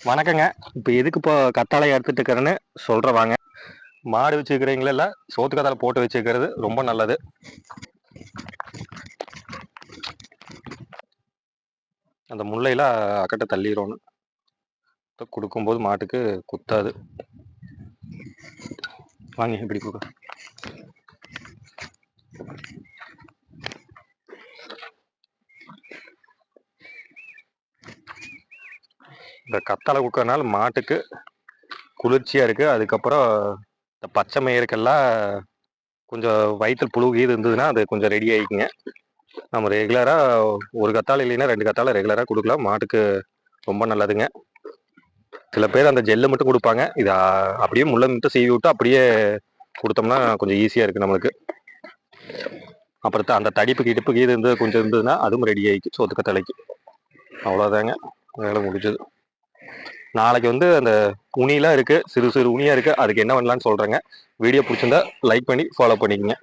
வணக்கங்க. இப்போ எதுக்கு இப்போ கத்தாழை எடுத்துட்டு இருக்கிறேன்னு சொல்கிறேன் வாங்க. மாடு வச்சுக்கிறீங்களா சோத்து கத்தாழை போட்டு வச்சுக்கிறது ரொம்ப நல்லது. அந்த முள்ளையெல்லாம் அக்கட்ட தள்ளிடணும். கொடுக்கும்போது மாட்டுக்கு குத்தாது. வாங்க இப்படி கொடுக்க. இந்த கத்தாழை கொடுக்கறதுனால மாட்டுக்கு குளிர்ச்சியாக இருக்குது. அதுக்கப்புறம் இந்த பச்சை மயிருக்கெல்லாம் கொஞ்சம் வயிற்றில் புழு கீது இருந்ததுன்னா அது கொஞ்சம் ரெடி ஆகிக்குங்க. நம்ம ரெகுலராக ஒரு கத்தாழை இல்லைன்னா 2 கத்தாழை ரெகுலராக கொடுக்கலாம். மாட்டுக்கு ரொம்ப நல்லதுங்க. சில பேர் அந்த ஜெல்லை மட்டும் கொடுப்பாங்க. இது அப்படியே முள்ளை மட்டும் சீவி விட்டு அப்படியே கொடுத்தோம்னா கொஞ்சம் ஈஸியாக இருக்குது நம்மளுக்கு. அப்புறம் அந்த தடிப்பு கிடிப்பு கீது இருந்து கொஞ்சம் இருந்ததுன்னா அதுவும் ரெடி ஆகிக்கு சோத்து கத்தாழைக்கு. அவ்வளோதாங்க, வேலை முடிஞ்சது. நாளைக்கு அந்த உனிலாம் இருக்குது, சிறு சிறு உனியாக இருக்குது. அதுக்கு என்ன பண்ணலான்னு சொல்கிறேங்க. வீடியோ பிடிச்சிருந்தா லைக் பண்ணி ஃபாலோ பண்ணிக்கங்க.